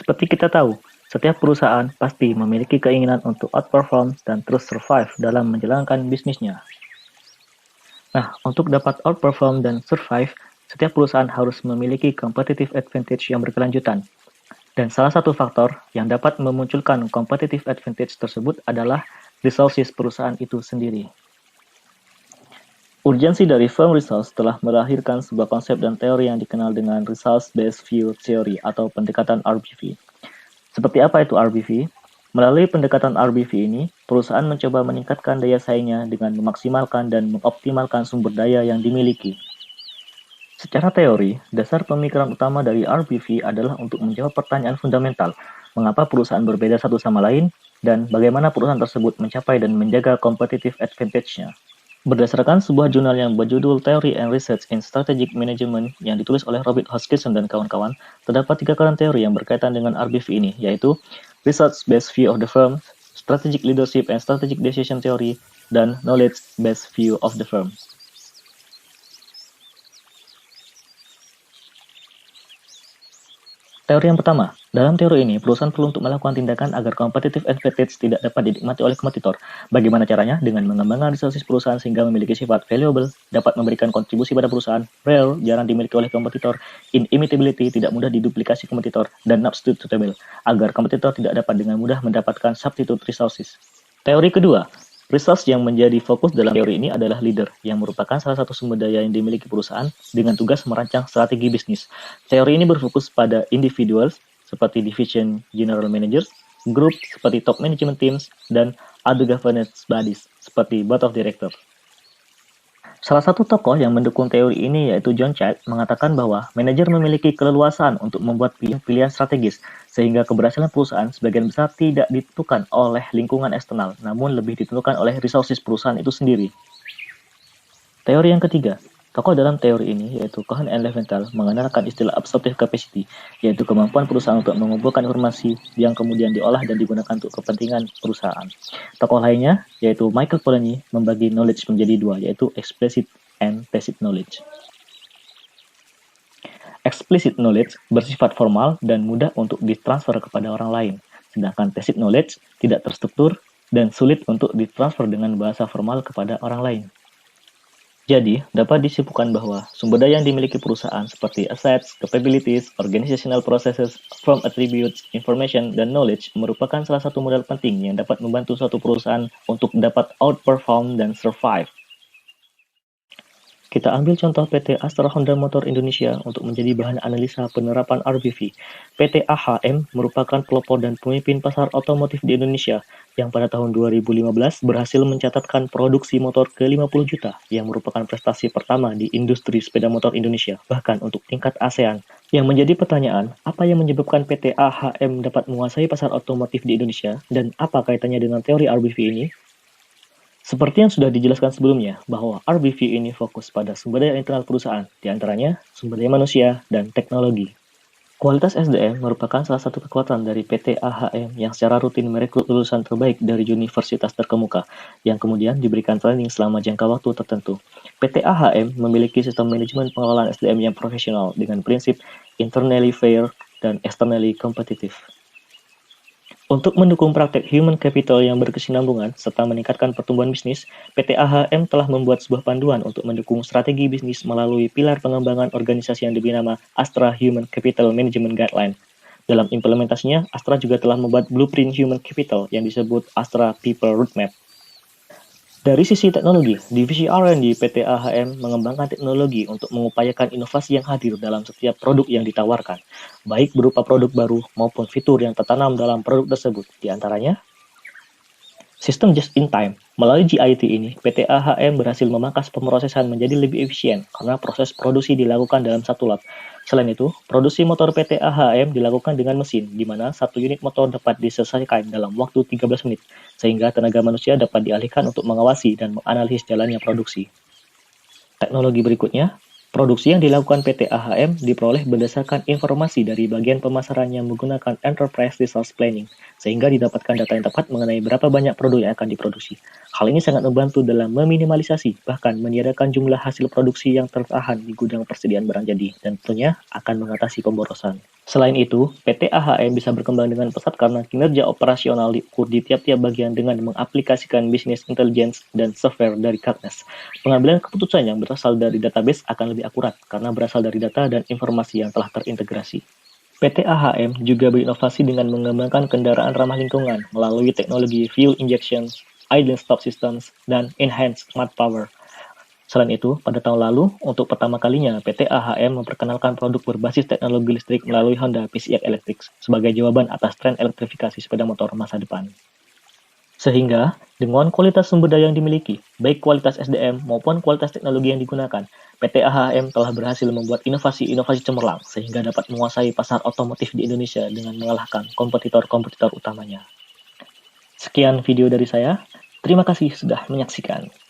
Seperti kita tahu, setiap perusahaan pasti memiliki keinginan untuk outperform dan terus survive dalam menjalankan bisnisnya. Nah, untuk dapat outperform dan survive, setiap perusahaan harus memiliki competitive advantage yang berkelanjutan. Dan salah satu faktor yang dapat memunculkan competitive advantage tersebut adalah resources perusahaan itu sendiri. Urgensi dari firm results telah melahirkan sebuah konsep dan teori yang dikenal dengan Results-Based View Theory atau pendekatan RBV. Seperti apa itu RBV? Melalui pendekatan RBV ini, perusahaan mencoba meningkatkan daya saingnya dengan memaksimalkan dan mengoptimalkan sumber daya yang dimiliki. Secara teori, dasar pemikiran utama dari RBV adalah untuk menjawab pertanyaan fundamental, mengapa perusahaan berbeda satu sama lain, dan bagaimana perusahaan tersebut mencapai dan menjaga competitive advantage-nya. Berdasarkan sebuah jurnal yang berjudul Theory and Research in Strategic Management yang ditulis oleh Robert Hoskinson dan kawan-kawan, terdapat 3 keran teori yang berkaitan dengan RBV ini, yaitu Research-Based View of the Firm, Strategic Leadership and Strategic Decision Theory, dan Knowledge-Based View of the Firm. Teori yang pertama, dalam teori ini, perusahaan perlu untuk melakukan tindakan agar competitive advantage tidak dapat dinikmati oleh kompetitor. Bagaimana caranya? Dengan mengembangkan resources perusahaan sehingga memiliki sifat valuable, dapat memberikan kontribusi pada perusahaan, rare, jarang dimiliki oleh kompetitor, inimitability, tidak mudah diduplikasi kompetitor, dan not substitutable, agar kompetitor tidak dapat dengan mudah mendapatkan substitute resources. Teori kedua, resource yang menjadi fokus dalam teori ini adalah leader, yang merupakan salah satu sumber daya yang dimiliki perusahaan dengan tugas merancang strategi bisnis. Teori ini berfokus pada individuals seperti division general managers, grup seperti top management teams, dan other governance bodies seperti board of directors. Salah satu tokoh yang mendukung teori ini yaitu John Childs mengatakan bahwa manajer memiliki keleluasaan untuk membuat pilihan strategis, sehingga keberhasilan perusahaan sebagian besar tidak ditentukan oleh lingkungan eksternal, namun lebih ditentukan oleh resources perusahaan itu sendiri. Teori yang ketiga, tokoh dalam teori ini yaitu Cohen and Leventhal mengenalkan istilah absorptive capacity, yaitu kemampuan perusahaan untuk mengumpulkan informasi yang kemudian diolah dan digunakan untuk kepentingan perusahaan. Tokoh lainnya yaitu Michael Polanyi membagi knowledge menjadi dua, yaitu explicit and tacit knowledge. Explicit knowledge bersifat formal dan mudah untuk ditransfer kepada orang lain, sedangkan tacit knowledge tidak terstruktur dan sulit untuk ditransfer dengan bahasa formal kepada orang lain. Jadi, dapat disimpulkan bahwa sumber daya yang dimiliki perusahaan seperti assets, capabilities, organizational processes, firm attributes, information, dan knowledge merupakan salah satu modal penting yang dapat membantu suatu perusahaan untuk dapat outperform dan survive. Kita ambil contoh PT Astra Honda Motor Indonesia untuk menjadi bahan analisa penerapan RBV. PT AHM merupakan pelopor dan pemimpin pasar otomotif di Indonesia yang pada tahun 2015 berhasil mencatatkan produksi motor ke-50 juta yang merupakan prestasi pertama di industri sepeda motor Indonesia, bahkan untuk tingkat ASEAN. Yang menjadi pertanyaan, apa yang menyebabkan PT AHM dapat menguasai pasar otomotif di Indonesia dan apa kaitannya dengan teori RBV ini? Seperti yang sudah dijelaskan sebelumnya, bahwa RBV ini fokus pada sumber daya internal perusahaan, diantaranya sumber daya manusia dan teknologi. Kualitas SDM merupakan salah satu kekuatan dari PT AHM yang secara rutin merekrut lulusan terbaik dari universitas terkemuka, yang kemudian diberikan training selama jangka waktu tertentu. PT AHM memiliki sistem manajemen pengelolaan SDM yang profesional dengan prinsip internally fair dan externally competitive. Untuk mendukung praktek human capital yang berkesinambungan serta meningkatkan pertumbuhan bisnis, PT AHM telah membuat sebuah panduan untuk mendukung strategi bisnis melalui pilar pengembangan organisasi yang diberi nama Astra Human Capital Management Guideline. Dalam implementasinya, Astra juga telah membuat blueprint human capital yang disebut Astra People Roadmap. Dari sisi teknologi, divisi R&D PT AHM mengembangkan teknologi untuk mengupayakan inovasi yang hadir dalam setiap produk yang ditawarkan, baik berupa produk baru maupun fitur yang tertanam dalam produk tersebut, di antaranya sistem just-in-time. Melalui GIT ini, PT AHM berhasil memangkas pemrosesan menjadi lebih efisien karena proses produksi dilakukan dalam satu lot. Selain itu, produksi motor PT AHM dilakukan dengan mesin, di mana satu unit motor dapat diselesaikan dalam waktu 13 menit, sehingga tenaga manusia dapat dialihkan untuk mengawasi dan menganalisis jalannya produksi. Teknologi berikutnya, produksi yang dilakukan PT AHM diperoleh berdasarkan informasi dari bagian pemasaran yang menggunakan Enterprise Resource Planning, sehingga didapatkan data yang tepat mengenai berapa banyak produk yang akan diproduksi. Hal ini sangat membantu dalam meminimalisasi, bahkan meniadakan jumlah hasil produksi yang tertahan di gudang persediaan barang jadi, dan tentunya akan mengatasi pemborosan. Selain itu, PT AHM bisa berkembang dengan pesat karena kinerja operasional diukur di tiap-tiap bagian dengan mengaplikasikan bisnis intelligence dan software dari Cognos. Pengambilan keputusan yang berasal dari database akan lebih akurat karena berasal dari data dan informasi yang telah terintegrasi. PT AHM juga berinovasi dengan mengembangkan kendaraan ramah lingkungan melalui teknologi fuel injection, idling stop systems, dan enhanced smart power. Selain itu, pada tahun lalu, untuk pertama kalinya PT AHM memperkenalkan produk berbasis teknologi listrik melalui Honda PCX Electric sebagai jawaban atas tren elektrifikasi sepeda motor masa depan. Sehingga, dengan kualitas sumber daya yang dimiliki, baik kualitas SDM maupun kualitas teknologi yang digunakan, PT AHM telah berhasil membuat inovasi-inovasi cemerlang sehingga dapat menguasai pasar otomotif di Indonesia dengan mengalahkan kompetitor-kompetitor utamanya. Sekian video dari saya. Terima kasih sudah menyaksikan.